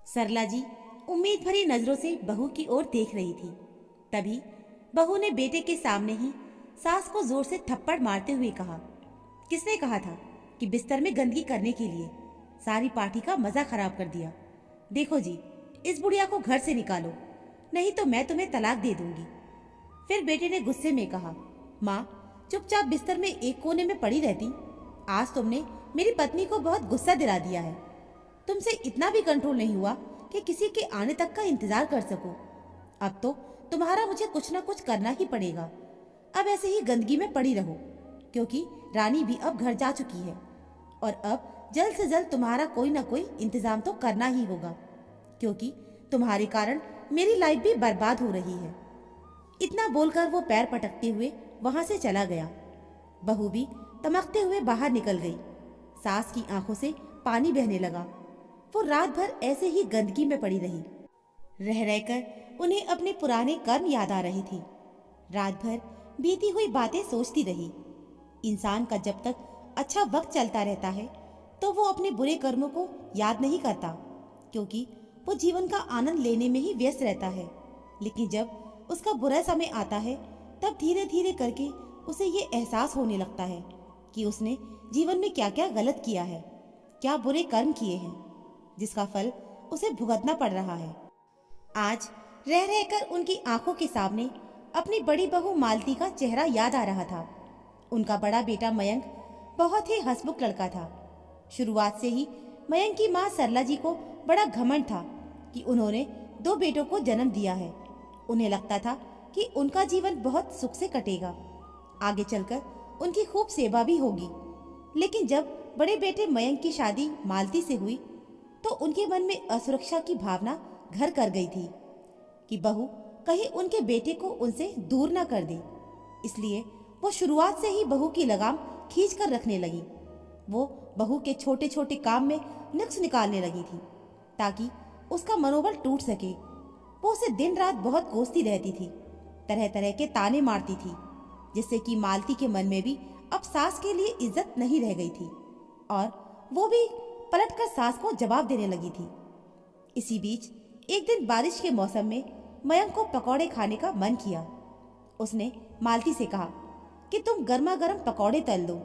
सरला जी उम्मीद भरी नजरों से बहू की ओर देख रही थी। तभी बहू ने बेटे के सामने ही सास को जोर से थप्पड़ मारते हुए कहा, किसने कहा था कि बिस्तर में गंदगी करने के लिए? सारी पार्टी का मजा खराब कर दिया। देखो जी, इस बुढ़िया को घर से निकालो, नहीं तो मैं तुम्हें तलाक दे दूंगी। फिर बेटे ने गुस्से में कहा, माँ चुपचाप बिस्तर में एक कोने में पड़ी रहती। आज तुमने मेरी पत्नी को बहुत गुस्सा दिला दिया है। तुमसे इतना भी कंट्रोल नहीं हुआ कि किसी के आने तक का इंतजार कर सको। अब तो तुम्हारा मुझे कुछ ना कुछ करना ही पड़ेगा। अब ऐसे ही गंदगी में पड़ी रहो, क्योंकि रानी भी अब घर जा चुकी है और अब जल्द से जल्द तुम्हारा कोई ना कोई इंतजाम तो करना ही होगा, क्योंकि तुम्हारे कारण मेरी लाइफ भी बर्बाद हो रही है। इतना बोलकर वो पैर पटकते हुए वहां से चला गया। बहू भी तमकते हुए बाहर निकल गई। सास की आंखों से पानी बहने लगा। वो रात भर ऐसे ही गंदगी में पड़ी रही। रह रहकर उन्हें अपने पुराने कर्म याद आ रहे थे। रात भर बीती हुई बातें सोचती रही। इंसान का जब तक अच्छा वक्त चलता रहता है तो वो अपने बुरे कर्मों को याद नहीं करता, क्योंकि वो जीवन का आनंद लेने में ही व्यस्त रहता है। लेकिन जब उसका बुरा समय आता है तब धीरे धीरे करके उसे ये एहसास होने लगता है कि उसने जीवन में क्या क्या गलत किया है, क्या बुरे कर्म किए हैं, जिसका फल उसे भुगतना पड़ रहा है। आज रह रहकर उनकी आंखों के सामने अपनी बड़ी बहू मालती का चेहरा याद आ रहा था। उनका बड़ा बेटा मयंक बहुत ही हंसमुख लड़का था। शुरुआत से ही मयंक की माँ सरला जी को बड़ा घमंड था कि उन्होंने 2 बेटों को जन्म दिया है। उन्हें लगता था कि उनका जीवन बहुत सुख से कटेगा, आगे चलकर उनकी खूब सेवा भी होगी। लेकिन जब बड़े बेटे मयंक की शादी मालती से हुई तो उनके मन में असुरक्षा की भावना घर कर गई थी कि बहू कहीं उनके बेटे को उनसे दूर ना कर दे। इसलिए वो शुरुआत से ही बहू की लगाम खींच कर रखने लगी। वो बहू के छोटे छोटे काम में नुक्स निकालने लगी थी ताकि उसका मनोबल टूट सके। वो उसे दिन रात बहुत कोसती रहती थी, तरह तरह के ताने मारती थी, जिससे कि मालती के मन में भी अब सास के लिए इज्जत नहीं रह गई थी और वो भी पलटकर सास को जवाब देने लगी थी। इसी बीच एक दिन बारिश के मौसम में मयंक को पकौड़े खाने का मन किया। उसने मालती से कहा कि तुम गर्मा गर्म पकौड़े तल दो,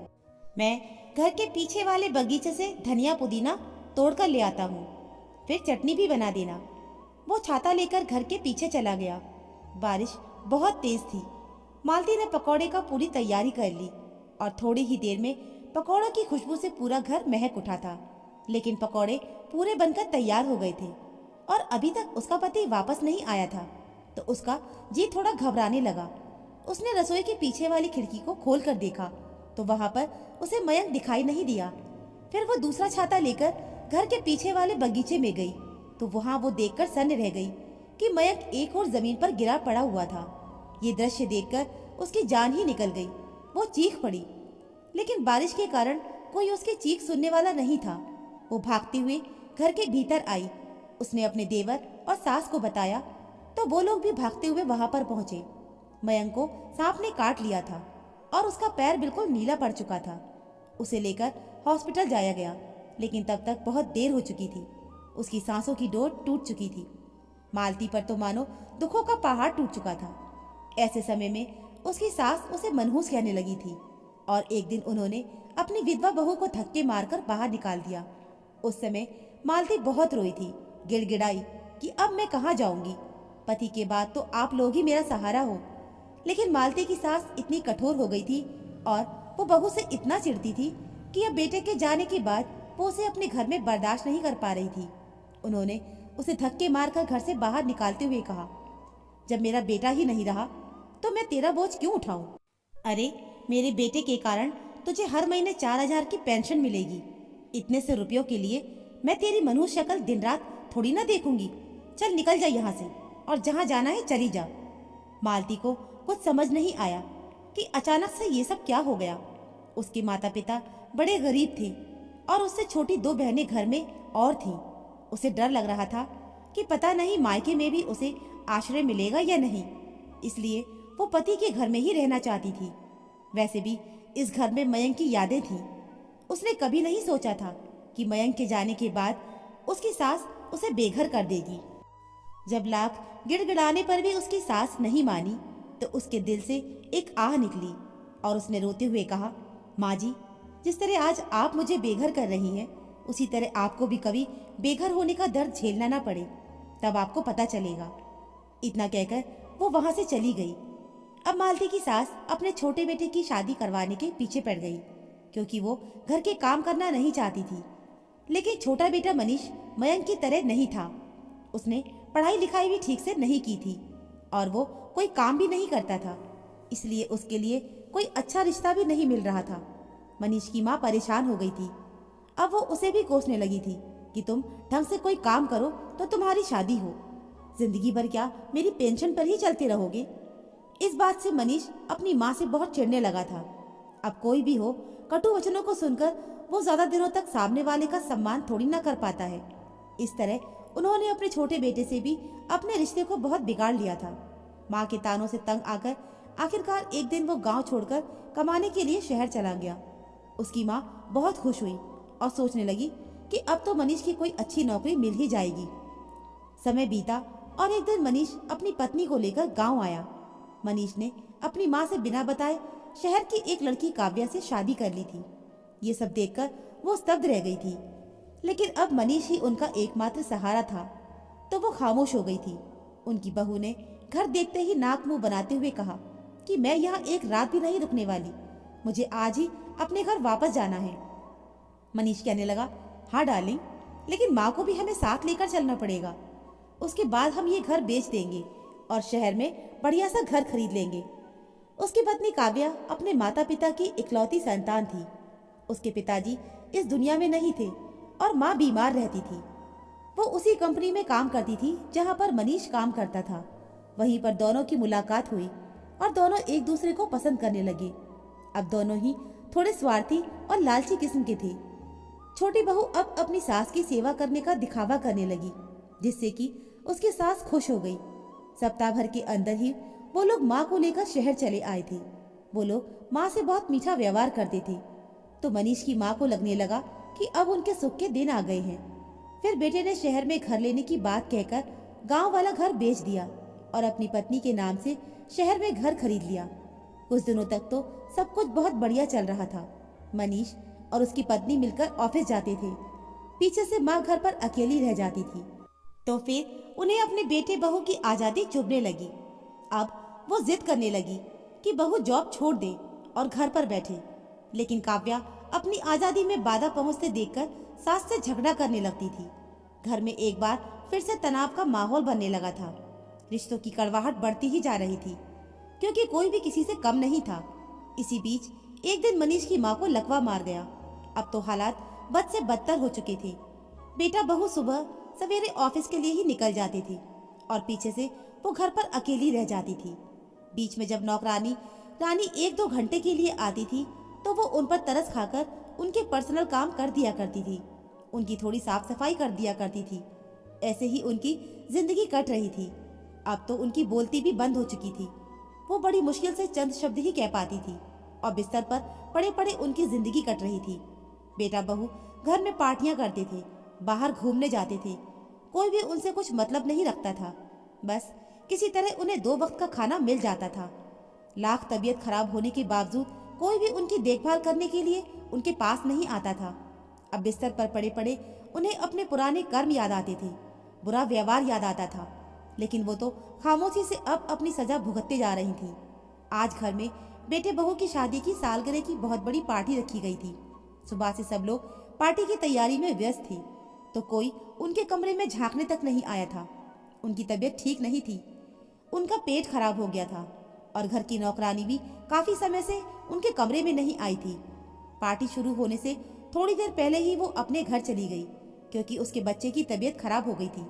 मैं घर के पीछे वाले बगीचे से धनिया पुदीना तोड़कर ले आता हूँ, फिर चटनी भी बना देना। वो छाता लेकर घर के पीछे चला गया। बारिश बहुत तेज थी। मालती ने पकौड़े का पूरी तैयारी कर ली और थोड़ी ही देर में पकौड़ों की खुशबू से पूरा घर महक उठा था। लेकिन पकौड़े पूरे बनकर तैयार हो गए थे और अभी तक उसका पति वापस नहीं आया था, तो उसका जी थोड़ा घबराने लगा। उसने रसोई के पीछे वाली खिड़की को खोल कर देखा तो वहां पर उसे मयंक दिखाई नहीं दिया। फिर वो दूसरा छाता लेकर घर के पीछे वाले बगीचे में गई तो वहां वो देखकर सन्न रह गई कि मयंक एक और जमीन पर गिरा पड़ा हुआ था। ये दृश्य देखकर उसकी जान ही निकल गई। वो चीख पड़ी, लेकिन बारिश के कारण कोई उसकी चीख सुनने वाला नहीं था। वो भागते हुए घर के भीतर आई। उसने अपने देवर और सास को बताया तो वो लोग भी भागते हुए वहां पर पहुंचे। मयंक को सांप ने काट लिया था और उसका पैर बिल्कुल नीला पड़ चुका था। उसे लेकर हॉस्पिटल जाया गया, लेकिन तब तक बहुत देर हो चुकी थी। उसकी सांसों की डोर टूट चुकी थी। मालती पर तो मानो दुखों का पहाड़ टूट चुका था। ऐसे समय में उसकी सास उसे मनहूस कहने लगी थी और एक दिन उन्होंने अपनी विधवा बहू को धक्के मारकर बाहर निकाल दिया। उस समय मालती बहुत रोई थी, गिड़गिड़ाई कि अब मैं कहाँ जाऊंगी, पति के बाद तो आप लोग ही मेरा सहारा हो। लेकिन मालती की सास इतनी कठोर हो गई थी और वो बहू से इतना चिढ़ती थी कि अब बेटे के जाने के बाद वो उसे अपने घर में बर्दाश्त नहीं कर पा रही थी। उन्होंने उसे धक्के मारकर घर से बाहर निकालते हुए कहा, जब मेरा बेटा ही नहीं रहा तो मैं तेरा बोझ क्यों उठाऊं? अरे मेरे बेटे के कारण तुझे हर महीने 4,000 की पेंशन मिलेगी। इतने से रुपयों के लिए मैं तेरी मनुष्य शक्ल दिन रात थोड़ी ना देखूंगी। चल निकल जा यहाँ से और जहाँ जाना है चली जा। मालती को कुछ समझ नहीं आया कि अचानक से ये सब क्या हो गया। उसके माता पिता बड़े गरीब थे और उससे छोटी 2 बहनें घर में और थीं। उसे डर लग रहा था कि पता नहीं मायके में भी उसे आश्रय मिलेगा या नहीं, इसलिए वो पति के घर में ही रहना चाहती थी। वैसे भी इस घर में मयंक की यादें थीं। उसने कभी नहीं सोचा था कि मयंक के जाने के बाद उसकी सास उसे बेघर कर देगी। जब लाख गिड़गिड़ाने पर भी उसकी सास नहीं मानी तो उसके दिल से एक आह निकली और उसने रोते हुए कहा, माँ जी, जिस तरह आज आप मुझे बेघर कर रही हैं, उसी तरह आपको भी कभी बेघर होने का दर्द झेलना ना पड़े, तब आपको पता चलेगा। इतना कहकर वो वहां से चली गई। अब मालती की सास अपने छोटे बेटे की शादी करवाने के पीछे पड़ गई, क्योंकि वो घर के काम करना नहीं चाहती थी। लेकिन छोटा बेटा मनीष मयंक की तरह नहीं था। उसने पढ़ाई लिखाई भी ठीक से नहीं की थी और वो कोई काम भी नहीं करता था, इसलिए उसके लिए कोई अच्छा रिश्ता भी नहीं मिल रहा था। मनीष की माँ परेशान हो गई थी। अब वो उसे भी कोसने लगी थी कि तुम ढंग से कोई काम करो तो तुम्हारी शादी हो, जिंदगी भर क्या मेरी पेंशन पर ही चलते रहोगे। इस बात से मनीष अपनी माँ से बहुत चिढ़ने लगा था। अब कोई भी हो, कटु वचनों को सुनकर वो ज्यादा दिनों तक सामने वाले का सम्मान थोड़ी ना कर पाता है। इस तरह उन्होंने अपने छोटे बेटे से भी अपने रिश्ते को बहुत बिगाड़ लिया था। माँ के तानों से तंग आकर आखिरकार एक दिन वो गांव छोड़कर कमाने के लिए शहर चला गया। उसकी माँ बहुत खुश हुई और सोचने लगी कि अब तो मनीष की कोई अच्छी नौकरी मिल ही जाएगी। समय बीता और एक दिन मनीष अपनी पत्नी को लेकर गांव आया। मनीष ने अपनी माँ से बिना बताए शहर की एक लड़की काव्या से शादी कर ली थी। ये सब देखकर वो स्तब्ध रह गई थी, लेकिन अब मनीष ही उनका एकमात्र सहारा था, तो वो खामोश हो गई थी। उनकी बहू ने घर देखते ही नाक मुंह बनाते हुए कहा कि मैं यहाँ एक रात भी नहीं रुकने वाली, मुझे आज ही अपने घर वापस जाना है। मनीष कहने लगा, हाँ डार्लिंग, लेकिन माँ को भी हमें साथ लेकर चलना पड़ेगा। उसके बाद हम ये घर बेच देंगे और शहर में बढ़िया सा घर खरीद लेंगे। उसकी पत्नी काव्या अपने माता पिता की इकलौती संतान थी। उसके पिताजी इस दुनिया में नहीं थे और माँ बीमार रहती थी। वो उसी कंपनी में काम करती थी जहाँ पर मनीष काम करता था। वहीं पर दोनों की मुलाकात हुई और दोनों एक दूसरे को पसंद करने लगे। अब दोनों ही थोड़े स्वार्थी और लालची किस्म के थे। छोटी बहू अब अपनी सास की सेवा करने का दिखावा करने लगी, जिससे कि उसकी सास खुश हो गई। सप्ताह भर के अंदर ही वो लोग माँ को लेकर शहर चले आए थे। वो लोग माँ से बहुत मीठा व्यवहार करते थे, तो मनीष की माँ को लगने लगा कि अब उनके सुख के दिन आ गए हैं। फिर बेटे ने शहर में घर लेने की बात कहकर गांव वाला घर बेच दिया और अपनी पत्नी के नाम से शहर में घर खरीद लिया। कुछ दिनों तक तो सब कुछ बहुत बढ़िया चल रहा था। मनीष और उसकी पत्नी मिलकर ऑफिस जाते थे। पीछे से माँ घर पर अकेली रह जाती थी, तो फिर उन्हें अपने बेटे बहू की आजादी चुभने लगी। अब वो जिद करने लगी कि बहू जॉब छोड़ दे और घर पर बैठे, लेकिन काव्या अपनी आजादी में बाधा पहुंचते देखकर सास से झगड़ा करने लगती थी। घर में एक बार फिर से तनाव का माहौल बनने लगा था। रिश्तों की कड़वाहट बढ़ती ही जा रही थी, क्योंकि कोई भी किसी से कम नहीं था। इसी बीच एक दिन मनीष की माँ को लकवा मार गया। अब तो हालात बद से बदतर हो चुके थे। बेटा बहू सुबह सवेरे ऑफिस के लिए ही निकल जाती थी और पीछे से वो घर पर अकेली रह जाती थी। बीच में जब नौकरानी रानी 1-2 घंटे के लिए आती थी तो वो उन पर तरस खाकर उनके पर्सनल काम कर दिया करती थी, उनकी थोड़ी साफ सफाई कर दिया करती थी। ऐसे ही उनकी जिंदगी कट रही थी। अब तो उनकी बोलती भी बंद हो चुकी थी। वो बड़ी मुश्किल से चंद शब्द ही कह पाती थी और बिस्तर पर पड़े पड़े उनकी जिंदगी कट रही थी। बेटा बहू घर में पार्टियां करते थे, बाहर घूमने जाते थे। कोई भी उनसे कुछ मतलब नहीं रखता था। बस किसी तरह उन्हें 2 वक्त का खाना मिल जाता था। लाख तबीयत खराब होने के बावजूद कोई भी उनकी देखभाल करने के लिए उनके पास नहीं आता था। अब बिस्तर पर पड़े पड़े उन्हें अपने पुराने कर्म याद आते थे, बुरा व्यवहार याद आता था, लेकिन वो तो खामोशी से अब अपनी सजा भुगतते जा रही थी। आज घर में बेटे बहू की शादी की सालगिरह की बहुत बड़ी पार्टी रखी गई थी। सुबह से सब लोग पार्टी की तैयारी में व्यस्त थे, तो कोई उनके कमरे में झांकने तक नहीं आया था। उनकी तबीयत ठीक नहीं थी, उनका पेट खराब हो गया था और घर की नौकरानी भी काफी समय से उनके कमरे में नहीं आई थी। पार्टी शुरू होने से थोड़ी देर पहले ही वो अपने घर चली गई, क्योंकि उसके बच्चे की तबीयत खराब हो गई थी।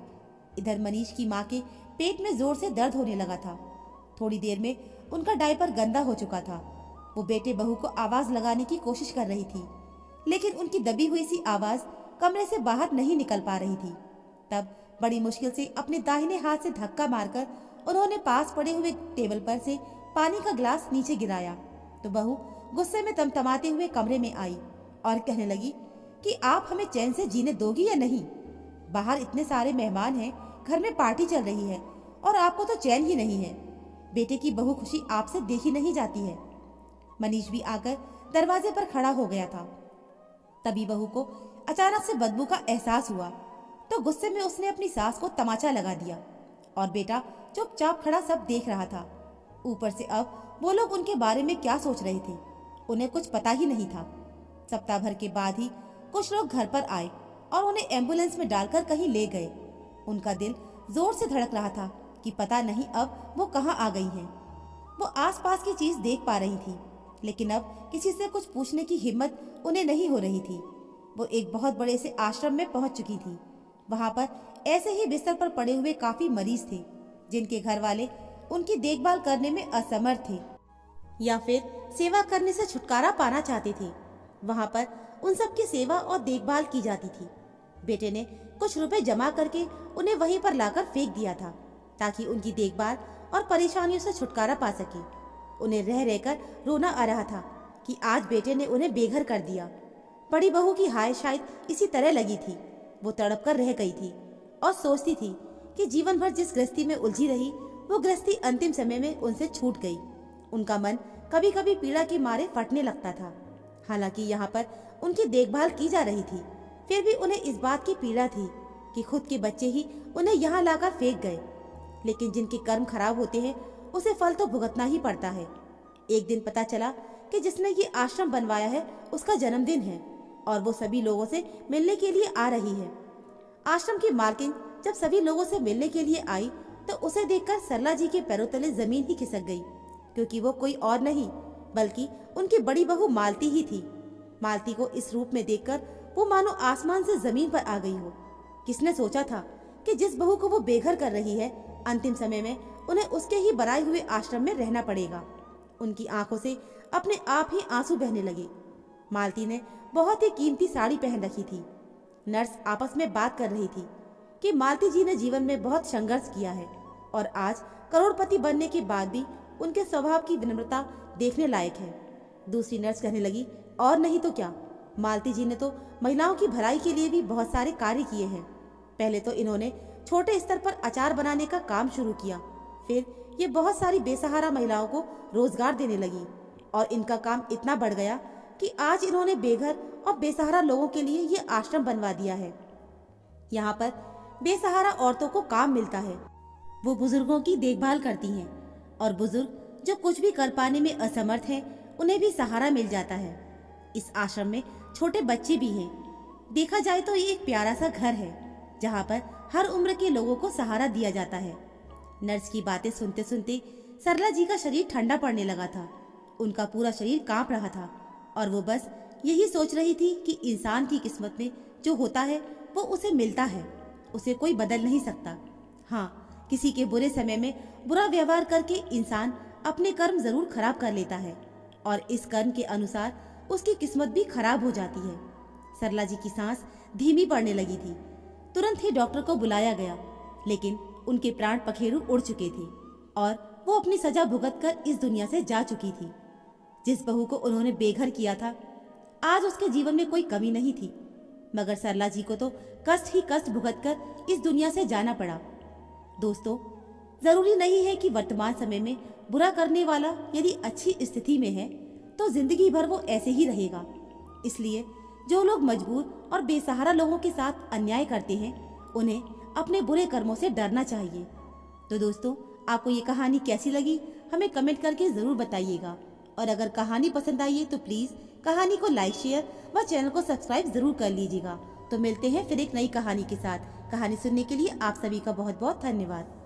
इधर मनीष की माँ के पेट में जोर से दर्द होने लगा था। थोड़ी देर में उनका डायपर गंदा हो चुका था। वो बेटे बहू को आवाज लगाने की कोशिश कर रही थी, लेकिन उनकी दबी हुई सी आवाज कमरे से बाहर नहीं निकल पा रही थी। तब बड़ी मुश्किल से अपने दाहिने हाथ से धक्का मारकर उन्होंने पास पड़े हुए टेबल पर से पानी का गिलास नीचे गिराया, तो बहू गुस्से में तमतमाते हुए कमरे में आई और कहने लगी कि आप हमें चैन से जीने दोगी या नहीं। बाहर इतने सारे मेहमान हैं, घर में पार्टी चल रही है और आपको तो चैन ही नहीं है। बेटे की बहू खुशी आपसे देखी नहीं जाती है। मनीष भी आकर दरवाजे पर खड़ा हो गया था। तभी बहू को अचानक से बदबू का एहसास हुआ तो गुस्से में उसने अपनी सास को तमाचा लगा दिया और बेटा चुपचाप खड़ा सब देख रहा था। ऊपर से अब वो लोग उनके बारे में क्या सोच रहे थे, उन्हें कुछ पता ही नहीं था। सप्ताह भर के बाद ही कुछ लोग घर पर आए और उन्हें एम्बुलेंस में डालकर कहीं ले गए। उनका दिल जोर से धड़क रहा था कि पता नहीं अब वो कहाँ आ गई हैं। वो आसपास की चीज देख पा रही थी, लेकिन अब किसी से कुछ पूछने की हिम्मत उन्हें नहीं हो रही थी। वो एक बहुत बड़े से आश्रम में पहुंच चुकी थी। वहां पर ऐसे ही बिस्तर पर पड़े हुए काफी मरीज थे जिनके घर वाले उनकी देखभाल करने में असमर्थ थे या फिर सेवा करने से छुटकारा पाना चाहते थे। वहां पर उन सब की सेवा और देखभाल की जाती थी। बेटे ने कुछ रुपए जमा करके उन्हें वहीं पर लाकर फेंक दिया था ताकि उनकी देखभाल और परेशानियों से छुटकारा पा सके। उन्हें रह रहकर रोना आ रहा था कि आज बेटे ने उन्हें बेघर कर दिया। बड़ी बहू की हाय शायद इसी तरह लगी थी। वो तड़प कर रह गई थी और सोचती थी कि जीवन भर जिस गृहस्थी में उलझी रही वो गृहस्थी अंतिम समय में उनसे छूट गई। उनका मन कभी कभी पीड़ा के मारे फटने लगता था। हालांकि यहाँ पर उनकी देखभाल की जा रही थी, फिर भी उन्हें इस बात की पीड़ा थी कि खुद के बच्चे ही उन्हें यहाँ लाकर फेंक गए। लेकिन जिनके कर्म खराब होते हैं उसे फल तो भुगतना ही पड़ता है। एक दिन पता चला कि जिसने ये आश्रम बनवाया है उसका जन्मदिन है और वो सभी लोगों से मिलने के लिए आ रही है। आश्रम की मालकिन जब सभी लोगों से मिलने के लिए आई तो उसे देखकर सरला जी के पैरों तले जमीन ही खिसक गई, क्योंकि वो कोई और नहीं बल्कि उनकी बड़ी बहू मालती ही थी। मालती को इस रूप में देखकर वो मानो आसमान से जमीन पर आ गई हो। किसने सोचा था कि जिस बहू को वो बेघर कर रही है अंतिम समय में उन्हें उसके ही बनाए हुए आश्रम में रहना पड़ेगा। उनकी आंखों से अपने आप ही आंसू बहने लगे। मालती ने बहुत ही कीमती साड़ी पहन रखी थी। नर्स आपस में बात कर रही थी कि मालती जी ने जीवन में बहुत संघर्ष किया है और आज करोड़पति बनने के बाद भी उनके स्वभाव की विनम्रता देखने लायक है। दूसरी नर्स कहने लगी, और नहीं तो क्या, मालती जी ने तो महिलाओं की भलाई के लिए भी बहुत सारे कार्य किए हैं। पहले तो इन्होंने छोटे स्तर पर अचार बनाने का काम शुरू किया, फिर ये बहुत सारी बेसहारा महिलाओं को रोजगार देने लगी और इनका काम इतना बढ़ गया कि आज इन्होंने बेघर और बेसहारा लोगों के लिए ये आश्रम बनवा दिया है। यहाँ पर बेसहारा औरतों को काम मिलता है। वो बुजुर्गों की देखभाल करती हैं और बुजुर्ग जो कुछ भी कर पाने में असमर्थ हैं उन्हें भी सहारा मिल जाता है। इस आश्रम में छोटे बच्चे भी हैं। देखा जाए तो ये एक प्यारा सा घर है जहाँ पर हर उम्र के लोगों को सहारा दिया जाता है। नर्स की बातें सुनते सुनते सरला जी का शरीर ठंडा पड़ने लगा था। उनका पूरा शरीर कांप रहा था और वो बस यही सोच रही थी कि इंसान की किस्मत में जो होता है वो उसे मिलता है, उसे कोई बदल नहीं सकता। हाँ, किसी के बुरे समय में बुरा व्यवहार करके इंसान अपने कर्म जरूर खराब कर लेता है और इस कर्म के अनुसार उसकी किस्मत भी खराब हो जाती है। सरला जी की सांस धीमी पड़ने लगी थी। तुरंत ही डॉक्टर को बुलाया गया, लेकिन उनके प्राण पखेरु उड़ चुके थे और वो अपनी सजा भुगत कर इस दुनिया से जा चुकी थी। जिस बहू को उन्होंने बेघर किया था आज उसके जीवन में कोई कमी नहीं थी, मगर सरला जी को तो कष्ट ही कष्ट भुगत कर इस दुनिया से जाना पड़ा। दोस्तों, जरूरी नहीं है कि वर्तमान समय में बुरा करने वाला यदि अच्छी स्थिति में है तो जिंदगी भर वो ऐसे ही रहेगा। इसलिए जो लोग मजबूर और बेसहारा लोगों के साथ अन्याय करते हैं उन्हें अपने बुरे कर्मों से डरना चाहिए। तो दोस्तों, आपको ये कहानी कैसी लगी हमें कमेंट करके जरूर बताइएगा और अगर कहानी पसंद आई है तो प्लीज कहानी को लाइक, शेयर व चैनल को सब्सक्राइब जरूर कर लीजिएगा। तो मिलते हैं फिर एक नई कहानी के साथ। कहानी सुनने के लिए आप सभी का बहुत बहुत धन्यवाद।